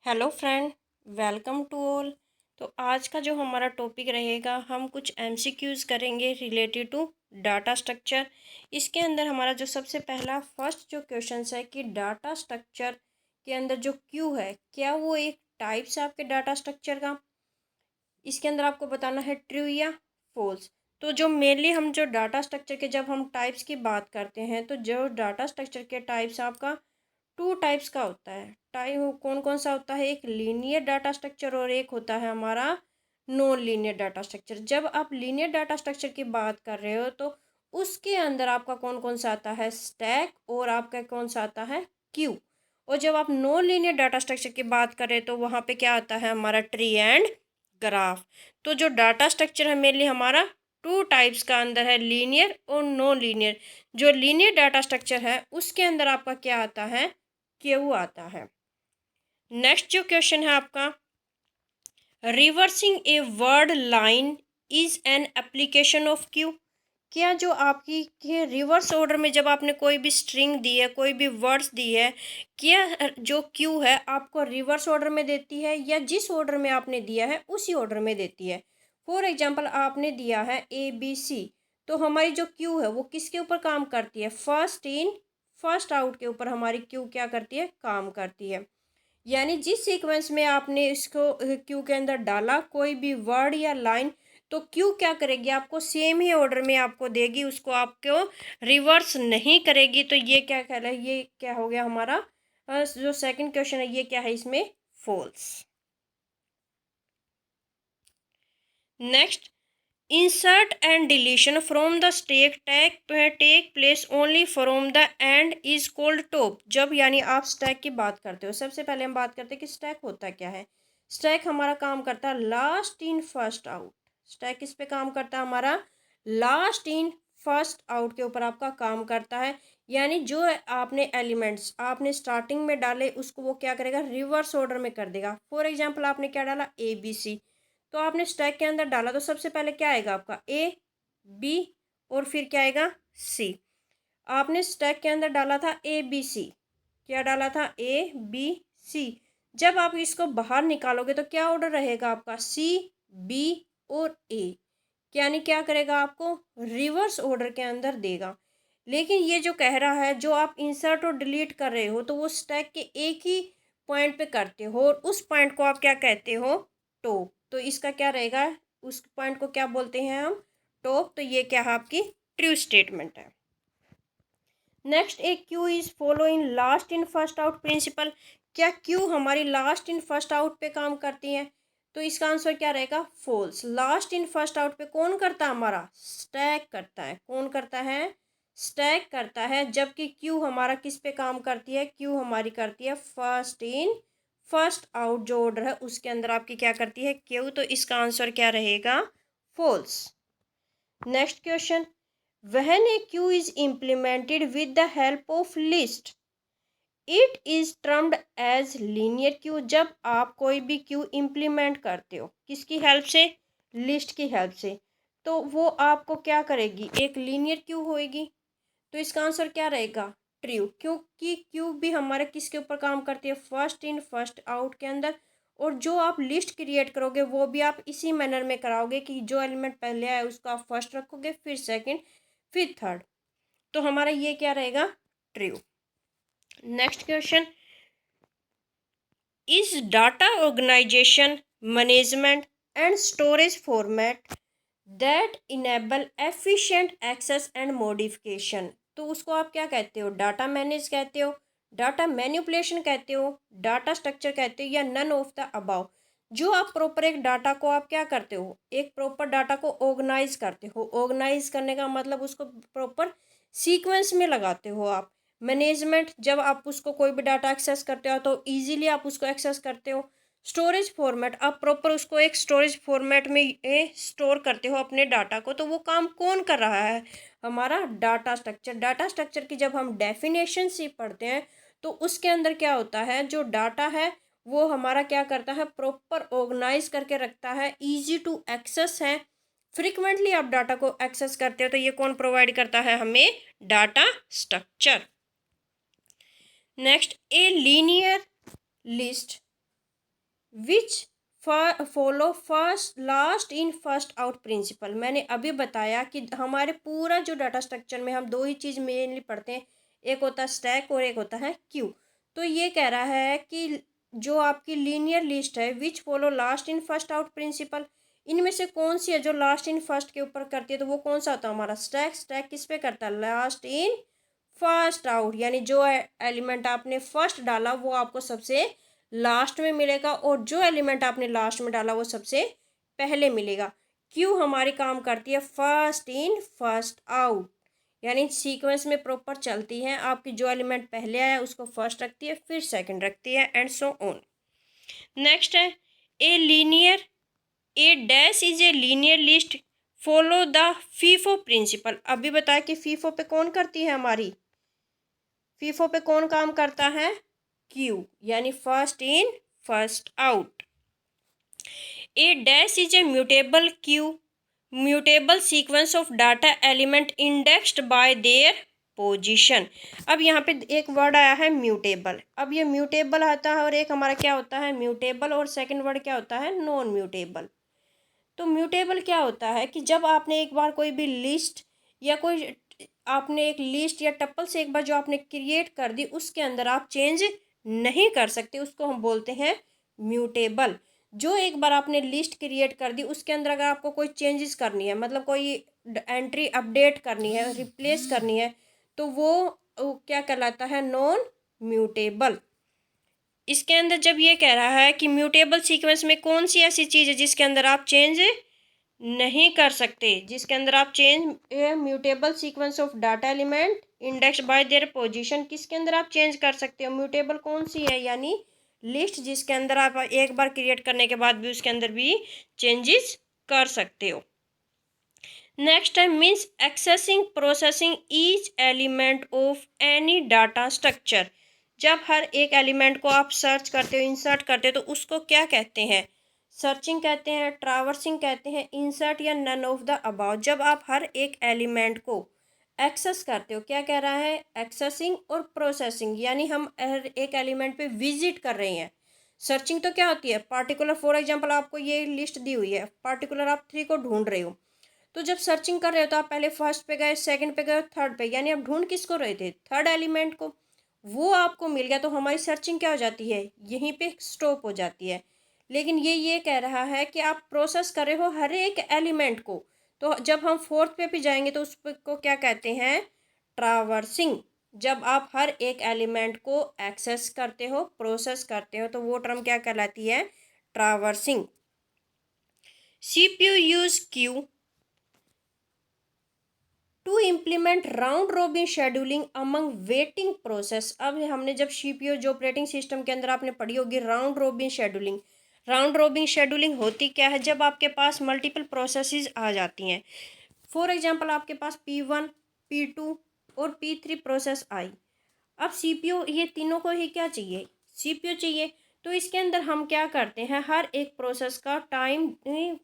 Hello friend, welcome to all. तो आज का जो हमारा टॉपिक रहेगा, हम कुछ एमसीक्यूज़ करेंगे रिलेटेड टू डाटा स्ट्रक्चर। इसके अंदर हमारा जो सबसे पहला फर्स्ट जो क्वेश्चन है कि डाटा स्ट्रक्चर के अंदर जो क्यू है, क्या वो एक टाइप्स है आपके डाटा स्ट्रक्चर का। इसके अंदर आपको बताना है ट्रू या फॉल्स। तो जो मेनली हम जो डाटा स्ट्रक्चर के जब हम टाइप्स की बात करते हैं, तो जो डाटा स्ट्रक्चर के टाइप्स आपका टू टाइप्स का होता है। टाइप कौन कौन सा होता है? एक लीनियर डाटा स्ट्रक्चर और एक होता है हमारा नॉन लीनियर डाटा स्ट्रक्चर। जब आप लीनियर डाटा स्ट्रक्चर की बात कर रहे हो तो उसके अंदर आपका कौन कौन सा आता है? स्टैक, और आपका कौन सा आता है? क्यू। और जब आप नॉन लीनियर डाटा स्ट्रक्चर की बात करें तो वहाँ पे क्या आता है? हमारा ट्री एंड ग्राफ। तो जो डाटा स्ट्रक्चर है मेनली हमारा टू टाइप्स का अंदर है, लीनियर और नॉन लीनियर। जो लीनियर डाटा स्ट्रक्चर है उसके अंदर आपका क्या आता है? क्यू आता है। नेक्स्ट जो क्वेश्चन है आपका, reversing a word line is an application of Q. क्या जो आपकी रिवर्स ऑर्डर में जब आपने कोई भी स्ट्रिंग दी है, कोई भी वर्ड्स दी है, क्या जो क्यू है आपको रिवर्स ऑर्डर में देती है या जिस ऑर्डर में आपने दिया है उसी ऑर्डर में देती है? फॉर एग्जांपल आपने दिया है ABC, तो हमारी जो क्यू है वो किसके ऊपर काम करती है? फर्स्ट इन फर्स्ट आउट के ऊपर हमारी क्यू क्या करती है? काम करती है। यानी जिस सीक्वेंस में आपने इसको क्यू के अंदर डाला कोई भी वर्ड या लाइन, तो क्यू क्या करेगी? आपको सेम ही ऑर्डर में आपको देगी, उसको आपको रिवर्स नहीं करेगी। तो ये क्या कह रहा है? ये क्या हो गया हमारा जो सेकंड क्वेश्चन है, ये क्या है इसमें? False. Next, insert and deletion from the stack take place only from the end is called top। जब यानी आप स्टैक की बात करते हो, सबसे पहले हम बात करते हैं कि स्टैक होता क्या है। स्टैक हमारा काम करता है last in first out. Stack किस पे काम करता है? हमारा लास्ट इन फर्स्ट आउट के ऊपर आपका काम करता है। यानी जो आपने एलिमेंट्स आपने स्टार्टिंग में डाले उसको वो क्या करेगा? रिवर्स ऑर्डर में कर देगा। फॉर एग्जाम्पल आपने क्या डाला? ABC, तो आपने स्टैक के अंदर डाला तो सबसे पहले क्या आएगा आपका? A B, और फिर क्या आएगा? C। आपने स्टैक के अंदर डाला था ABC, क्या डाला था? ABC। जब आप इसको बाहर निकालोगे तो क्या ऑर्डर रहेगा आपका? C B और A। यानी क्या करेगा? आपको रिवर्स ऑर्डर के अंदर देगा। लेकिन ये जो कह रहा है, जो आप इंसर्ट और डिलीट कर रहे हो तो वो स्टैक के एक ही पॉइंट पे करते हो और उस पॉइंट को आप क्या कहते हो? टॉप। तो इसका क्या रहेगा? उस पॉइंट को क्या बोलते हैं हम? टॉप। तो ये क्या है? आपकी ट्रू स्टेटमेंट है। नेक्स्ट, एक queue is follow in last in first out principle. क्या क्यू हमारी लास्ट इन फर्स्ट आउट पे काम करती है? तो इसका आंसर क्या रहेगा? False. Last in first out पे कौन करता है? हमारा स्टैक करता है। कौन करता है? स्टैक करता है। जबकि क्यू हमारा किस पे काम करती है? क्यू हमारी करती है फर्स्ट इन फर्स्ट आउट जो ऑर्डर है उसके अंदर आपकी क्या करती है? क्यू। तो इसका आंसर क्या रहेगा? False. Next question, when a queue is implemented with the help of list it is termed as linear queue। जब आप कोई भी क्यू इम्प्लीमेंट करते हो किसकी हेल्प से? लिस्ट की हेल्प से, तो वो आपको क्या करेगी? एक लीनियर क्यू होएगी। तो इसका आंसर क्या रहेगा? ट्रू। क्योंकि क्यू भी हमारे किसके ऊपर काम करती है? फर्स्ट इन फर्स्ट आउट के अंदर। और जो आप लिस्ट क्रिएट करोगे वो भी आप इसी मैनर में कराओगे कि जो एलिमेंट पहले आए उसको आप फर्स्ट रखोगे, फिर सेकंड, फिर थर्ड। तो हमारा ये क्या रहेगा? True. Next question, is data organization management and storage format that enable efficient access and modification. तो उसको आप क्या कहते हो? डाटा मैनेज कहते हो, डाटा मैनिपुलेशन कहते हो, डाटा स्ट्रक्चर कहते हो, या नन ऑफ द अबाव। जो आप प्रॉपर एक डाटा को आप क्या करते हो? एक प्रॉपर डाटा को ऑर्गेनाइज करते हो। ऑर्गेनाइज करने का मतलब उसको प्रॉपर सीक्वेंस में लगाते हो आप। मैनेजमेंट, जब आप उसको कोई भी डाटा एक्सेस करते हो तो इजीली आप उसको एक्सेस करते हो। स्टोरेज फॉर्मेट, आप प्रॉपर उसको एक स्टोरेज फॉर्मेट में स्टोर करते हो अपने डाटा को। तो वो काम कौन कर रहा है? हमारा डाटा स्ट्रक्चर। डाटा स्ट्रक्चर की जब हम डेफिनेशन से पढ़ते हैं तो उसके अंदर क्या होता है? जो डाटा है वो हमारा क्या करता है? प्रॉपर ऑर्गेनाइज करके रखता है, इजी टू एक्सेस है। फ्रिक्वेंटली आप डाटा को एक्सेस करते हो तो ये कौन प्रोवाइड करता है हमें? Data structure. Next, a linear list which follow first last in first out principle. मैंने अभी बताया कि हमारे पूरा जो डाटा स्ट्रक्चर में हम दो ही चीज़ मेनली पढ़ते हैं, एक होता है स्टैक और एक होता है क्यू। तो ये कह रहा है कि जो आपकी लीनियर लिस्ट है which follow last in first out principle, इनमें से कौन सी है जो लास्ट इन फर्स्ट के ऊपर करती है, तो वो कौन सा होता है हमारा स्टैक। स्टैक किस पे करता है, लास्ट इन फर्स्ट आउट, यानी जो एलिमेंट आपने फर्स्ट डाला वो आपको सबसे लास्ट में मिलेगा और जो एलिमेंट आपने लास्ट में डाला वो सबसे पहले मिलेगा। क्यू हमारी काम करती है फर्स्ट इन फर्स्ट आउट, यानी सीक्वेंस में प्रॉपर चलती है, आपकी जो एलिमेंट पहले आया उसको फर्स्ट रखती है फिर सेकंड रखती है एंड सो ऑन। नेक्स्ट है a dash is a linear list follow the FIFO principle. अभी बताया कि फीफो पे कौन करती है हमारी, फीफो पे कौन काम करता है, क्यू, यानी first in first out. A dash is A mutable Q mutable sequence of data element indexed bye their position. अब यहाँ पे एक वर्ड आया है म्यूटेबल। अब ये म्यूटेबल आता है और एक हमारा क्या होता है म्यूटेबल, और सेकंड वर्ड क्या होता है नॉन म्यूटेबल। तो म्यूटेबल क्या होता है कि जब आपने एक बार कोई भी लिस्ट या कोई आपने एक लिस्ट या टप्पल से एक बार जो आपने क्रिएट कर दी उसके अंदर आप चेंज नहीं कर सकते, उसको हम बोलते हैं म्यूटेबल। जो एक बार आपने लिस्ट क्रिएट कर दी उसके अंदर अगर आपको कोई चेंजेस करनी है, मतलब कोई एंट्री अपडेट करनी है, रिप्लेस करनी है, तो वो क्या कहलाता है नॉन म्यूटेबल। इसके अंदर जब ये कह रहा है कि म्यूटेबल सीक्वेंस में कौन सी ऐसी चीज़ है जिसके अंदर आप चेंज नहीं कर सकते, जिसके अंदर आप change mutable sequence of data element index bye their position, किसके अंदर आप चेंज कर सकते हो, म्यूटेबल कौन सी है, यानी लिस्ट जिसके अंदर आप एक बार क्रिएट करने के बाद भी उसके अंदर भी चेंजेस कर सकते हो। नेक्स्ट है means accessing processing each element of any data structure. जब हर एक एलिमेंट को आप सर्च करते हो इंसर्ट करते हो तो उसको क्या कहते हैं, सर्चिंग कहते हैं, ट्रावर्सिंग कहते हैं, इंसर्ट या नन ऑफ द अबाउट। जब आप हर एक एलिमेंट को एक्सेस करते हो, क्या कह रहा है एक्सेसिंग और प्रोसेसिंग, यानी हम हर एक एलिमेंट पे विजिट कर रहे हैं। सर्चिंग तो क्या होती है पार्टिकुलर, फॉर एग्जांपल आपको ये लिस्ट दी हुई है, पार्टिकुलर आप 3 को ढूंढ रहे हो, तो जब सर्चिंग कर रहे हो तो आप पहले फर्स्ट पे गए, सेकंड पे गए, थर्ड पे, यानी आप ढूंढ किसको रहे थे थर्ड एलिमेंट को, वो आपको मिल गया तो हमारी सर्चिंग क्या हो जाती है यहीं पे स्टॉप हो जाती है। लेकिन ये कह रहा है कि आप प्रोसेस कर रहे हो हर एक एलिमेंट को, तो जब हम फोर्थ पे भी जाएंगे तो उसको क्या कहते हैं ट्रावर्सिंग। जब आप हर एक एलिमेंट को एक्सेस करते हो प्रोसेस करते हो तो वो टर्म क्या कहलाती है traversing. CPU use queue to implement round robin scheduling among waiting process. अब हमने जब CPU जो ऑपरेटिंग सिस्टम के अंदर आपने पढ़ी होगी round robin scheduling. Round robin scheduling होती क्या है, जब आपके पास मल्टीपल प्रोसेसेस आ जाती हैं, फॉर एग्जांपल आपके पास P1 P2 और P3 प्रोसेस आई। अब CPU ये तीनों को ही क्या चाहिए CPU चाहिए, तो इसके अंदर हम क्या करते हैं हर एक प्रोसेस का टाइम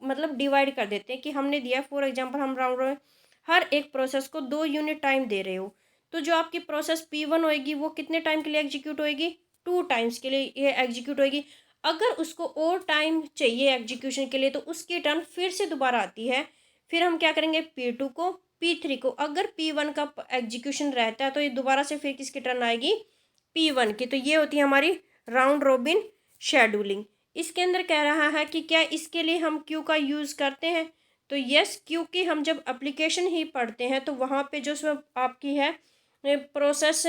मतलब डिवाइड कर देते हैं कि हमने दिया फॉर एग्जांपल हम राउंड हर एक प्रोसेस को 2 यूनिट टाइम दे रहे हो, तो जो आपकी प्रोसेस P1 होएगी वो कितने टाइम के लिए एग्जीक्यूट होएगी 2 टाइम्स के लिए ये एग्जीक्यूट होएगी। अगर उसको और टाइम चाहिए एग्जीक्यूशन के लिए तो उसकी टर्न फिर से दोबारा आती है, फिर हम क्या करेंगे P2 को P3 को, अगर P1 का एग्जीक्यूशन रहता है तो ये दोबारा से फिर किसकी टर्न आएगी P1 की। तो ये होती है हमारी राउंड रोबिन शेड्यूलिंग। इसके अंदर कह रहा है कि क्या इसके लिए हम क्यू का यूज़ करते हैं, तो यस, क्योंकि हम जब एप्लीकेशन ही पढ़ते हैं तो वहाँ पे जो आपकी है प्रोसेस,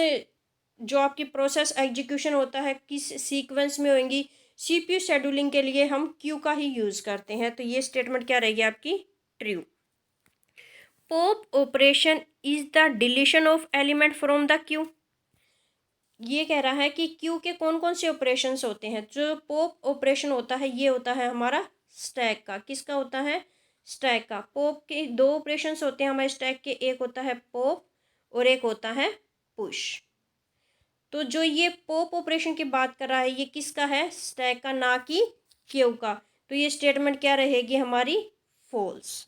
जो आपकी प्रोसेस एग्जीक्यूशन होता है किस सीक्वेंस में होंगी, CPU शेड्यूलिंग के लिए हम क्यू का ही यूज़ करते हैं। तो ये स्टेटमेंट क्या रहेगी आपकी true. Pop operation is the deletion of element from the Q. ये कह रहा है कि क्यू के कौन कौन से ऑपरेशंस होते हैं, जो पॉप ऑपरेशन होता है ये होता है हमारा स्टैक का, किसका होता है स्टैक का। पॉप के 2 ऑपरेशंस होते हैं हमारे स्टैक के, एक होता है पॉप और एक होता है पुश। तो जो ये पॉप ऑपरेशन की बात कर रहा है ये किसका है स्टैक का, ना कि क्यू का। तो ये स्टेटमेंट क्या रहेगी हमारी false.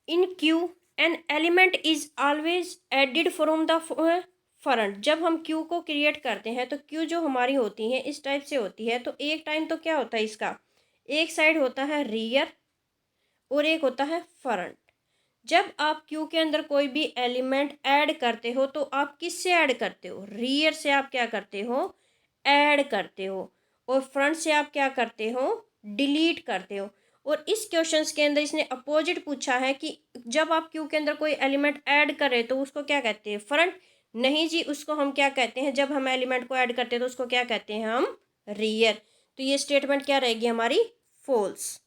In queue, an element is always added from the front. जब हम क्यू को क्रिएट करते हैं तो क्यू जो हमारी होती है इस टाइप से होती है, तो एक टाइम तो क्या होता है इसका, एक साइड होता है रियर और एक होता है फ्रंट। जब आप क्यू के अंदर कोई भी एलिमेंट ऐड करते हो तो आप किससे ऐड करते हो, रियर से आप क्या करते हो, ऐड करते हो, और फ्रंट से आप क्या करते हो, डिलीट करते हो। और इस क्वेश्चंस के अंदर इसने अपोजिट पूछा है कि जब आप क्यू के अंदर कोई एलिमेंट ऐड करें तो उसको क्या कहते हैं, फ्रंट। नहीं जी, उसको हम क्या कहते हैं, जब हम एलिमेंट को ऐड करते हैं तो उसको क्या कहते हैं हम, रियर। तो ये स्टेटमेंट क्या रहेगी हमारी, false.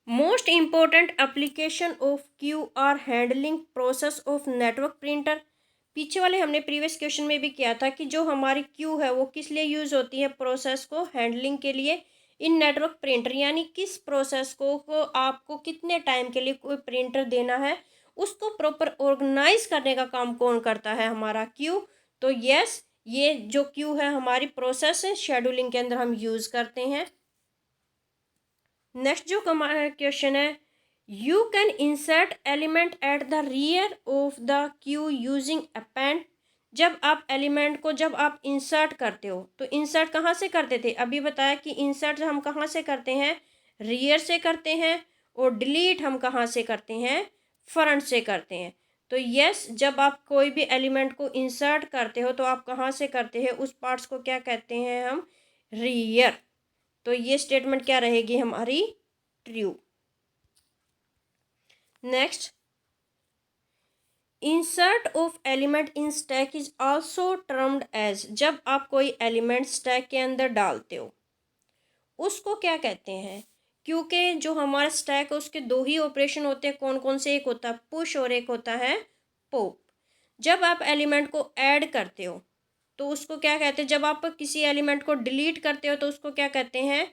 Most important application of queue are handling process of network printer. पीछे वाले हमने प्रीवियस क्वेश्चन में भी किया था कि जो हमारी क्यू है वो किस लिए यूज़ होती है, प्रोसेस को हैंडलिंग के लिए इन नेटवर्क प्रिंटर। यानी किस प्रोसेस को आपको कितने टाइम के लिए कोई प्रिंटर देना है, उसको प्रॉपर ऑर्गेनाइज करने का काम कौन करता है, हमारा क्यू। तो यस, ये जो क्यू है हमारी प्रोसेस है, शेड्यूलिंग के अंदर हम यूज़ करते हैं। नेक्स्ट जो क्वेश्चन है, you can insert element at the rear of the Q using append. जब आप एलिमेंट को जब आप इंसर्ट करते हो तो इंसर्ट कहाँ से करते थे, अभी बताया कि इंसर्ट हम कहाँ से करते हैं, रियर से करते हैं, और डिलीट हम कहाँ से करते हैं, फ्रंट से करते हैं। तो यस, जब आप कोई भी एलिमेंट को इंसर्ट करते हो तो आप कहाँ से करते हैं, उस पार्ट्स को क्या कहते हैं हम, रियर। तो ये स्टेटमेंट क्या रहेगी हमारी, true. Next, insert of element in stack is also termed as. जब आप कोई एलिमेंट स्टैक के अंदर डालते हो उसको क्या कहते हैं, क्योंकि जो हमारा स्टैक है उसके दो ही ऑपरेशन होते हैं, कौन कौन से, एक होता है पुश और एक होता है पॉप। जब आप एलिमेंट को ऐड करते हो तो उसको क्या कहते हैं, जब आप किसी एलिमेंट को डिलीट करते हो तो उसको क्या कहते हैं,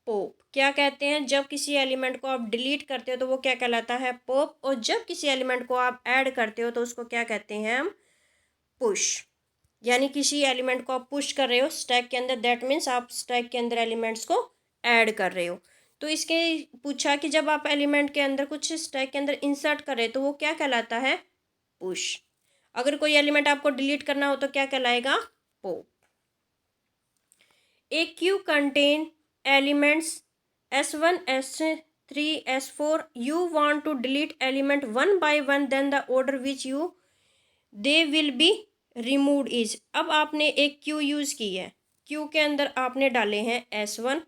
पॉप। क्या कहते हैं, जब किसी एलिमेंट को आप डिलीट करते हो तो वो क्या कहलाता है, पॉप। और जब किसी एलिमेंट को आप ऐड करते हो तो उसको क्या कहते हैं हम, पुश। यानी किसी एलिमेंट को आप पुश कर रहे हो स्टैक के अंदर, दैट मीन्स आप स्टैक के अंदर एलिमेंट्स को ऐड कर रहे हो। तो इसके पूछा कि जब आप एलिमेंट के अंदर कुछ स्टैक के अंदर इंसर्ट कर रहे हो तो वो क्या कहलाता है, पुश। अगर कोई एलिमेंट आपको डिलीट करना हो तो क्या कहलाएगा, pop. A queue contain elements S1 S3 S4, you want to delete element one by one, then the order which you they will be removed is। अब आपने एक क्यू यूज़ की है, क्यू के अंदर आपने डाले हैं S1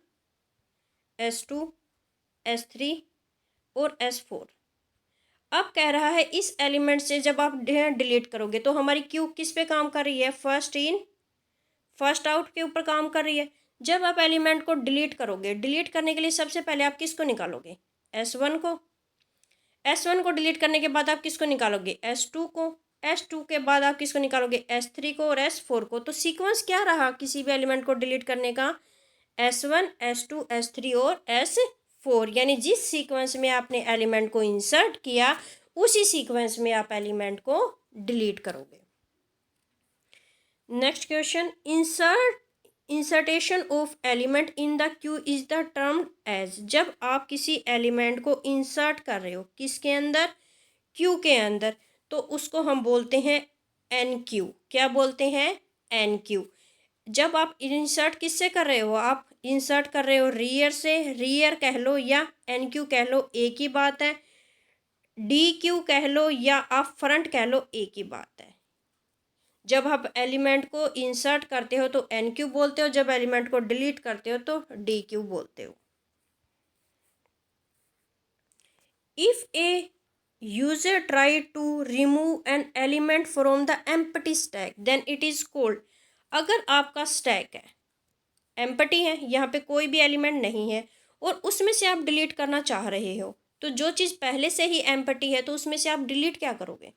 S2 S3 और S4। अब कह रहा है इस एलिमेंट से जब आप डिलीट करोगे तो हमारी क्यू किस पे काम कर रही है, फर्स्ट इन फर्स्ट आउट के ऊपर काम कर रही है। जब आप एलिमेंट को डिलीट करोगे, डिलीट करने के लिए सबसे पहले आप किसको निकालोगे, S1 को। S1 को डिलीट करने के बाद आप किसको निकालोगे, S2 को। S2 के बाद आप किसको निकालोगे, S3 को और S4 को। तो सीक्वेंस क्या रहा किसी भी एलिमेंट को डिलीट करने का, S1 S2 S3 और S4। यानी जिस सीक्वेंस में आपने एलिमेंट को इंसर्ट किया उसी सीक्वेंस में आप एलिमेंट को डिलीट करोगे। Next question, insertion of element in the queue is the term as. जब आप किसी एलिमेंट को इंसर्ट कर रहे हो किसके अंदर, क्यू के अंदर, तो उसको हम बोलते हैं एन क्यू। क्या बोलते हैं, एन क्यू। जब आप इंसर्ट किससे कर रहे हो, आप इंसर्ट कर रहे हो रियर से, रियर कह लो या एन क्यू कह लो, एक ही बात है। डी क्यू कह लो या आप फ्रंट कह लो, एक ही बात है। जब आप एलिमेंट को इंसर्ट करते हो तो एन क्यू बोलते हो, जब एलिमेंट को डिलीट करते हो तो डी क्यू बोलते हो। If a user try to remove an element from the empty stack then it is called. अगर आपका स्टैक है एम्प्टी है, यहाँ पे कोई भी एलिमेंट नहीं है और उसमें से आप डिलीट करना चाह रहे हो, तो जो चीज़ पहले से ही एम्प्टी है तो उसमें से आप डिलीट क्या करोगे,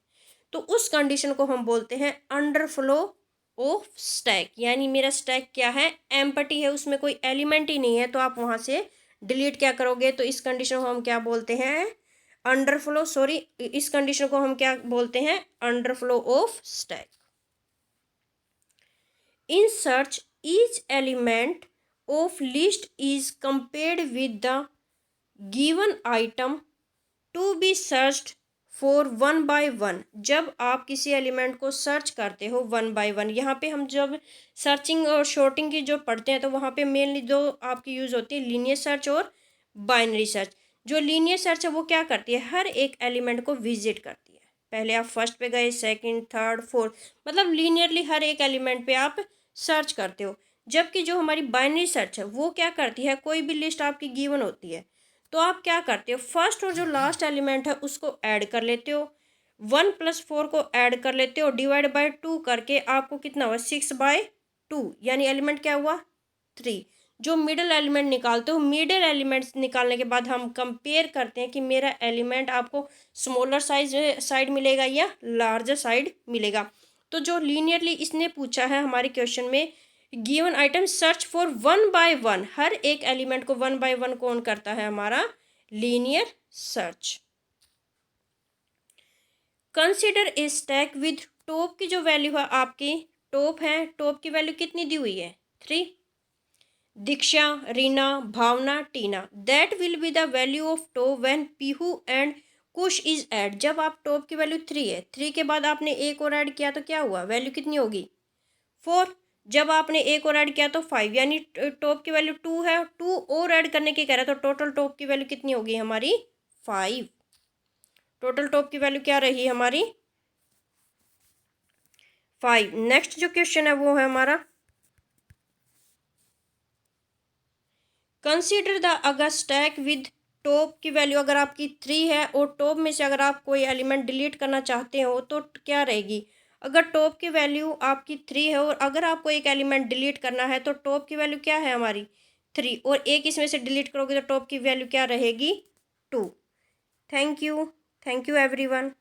तो उस कंडीशन को हम बोलते हैं अंडरफ्लो ऑफ स्टैक। यानी मेरा स्टैक क्या है, एम्प्टी है, उसमें कोई एलिमेंट ही नहीं है, तो आप वहाँ से डिलीट क्या करोगे, तो इस कंडीशन को हम क्या बोलते हैं, अंडरफ्लो, सॉरी, इस कंडीशन को हम क्या बोलते हैं, underflow of stack. In search each element of list is compared with the given item to be searched for one by one, जब आप किसी एलिमेंट को सर्च करते हो वन बाय वन, यहाँ पे हम जब सर्चिंग और शॉर्टिंग की जो पढ़ते हैं तो वहाँ पे मेनली दो आपकी यूज़ होती है, लीनियर सर्च और बाइनरी सर्च। जो लीनियर सर्च है वो क्या करती है, हर एक एलिमेंट को विजिट करती है। पहले आप फर्स्ट पे गए, सेकंड, थर्ड, फोर्थ, मतलब लीनियरली हर एक एलिमेंट पे आप सर्च करते हो। जबकि जो हमारी बाइनरी सर्च है वो क्या करती है, कोई भी लिस्ट आपकी गिवन होती है तो आप क्या करते हो, फर्स्ट और जो लास्ट एलिमेंट है उसको ऐड कर लेते हो, 1+4 को ऐड कर लेते हो, डिवाइड बाय 2 करके आपको कितना हुआ, 6/2, यानी एलिमेंट क्या हुआ, 3। जो मिडल एलिमेंट निकालते हो, मिडल एलिमेंट्स निकालने के बाद हम कंपेयर करते हैं कि मेरा एलिमेंट आपको स्मॉलर साइड मिलेगा या लार्जर साइड मिलेगा। तो जो लीनियरली इसने पूछा है हमारे क्वेश्चन में, given item search for one by one, हर एक एलिमेंट को वन बाय वन कौन करता है, हमारा linear search. Consider a stack with top की जो वैल्यू है आपकी, टॉप है, टॉप की वैल्यू कितनी दी हुई है, 3। Diksha, Reena, Bhavna, Tina, that will be the value of top when Pihu and Kush is add. जब आप टॉप की वैल्यू 3 है, 3 के बाद आपने एक और ऐड किया तो क्या हुआ, वैल्यू कितनी होगी, 4। जब आपने एक और ऐड किया तो 5, यानी टॉप की वैल्यू 2 है, 2 और ऐड करने की कह रहा है तो टोटल टॉप की वैल्यू कितनी होगी हमारी, 5। टोटल टॉप की वैल्यू क्या रही हमारी, 5। नेक्स्ट जो क्वेश्चन है वो है हमारा, कंसीडर द अगर स्टैक विद टॉप की वैल्यू अगर आपकी 3 है और टॉप में से अगर आप कोई एलिमेंट डिलीट करना चाहते हो तो क्या रहेगी, अगर टॉप की वैल्यू आपकी 3 है और अगर आपको एक एलिमेंट डिलीट करना है तो टॉप की वैल्यू क्या है हमारी, 3, और एक इसमें से डिलीट करोगे तो टॉप की वैल्यू क्या रहेगी, 2। Thank you everyone.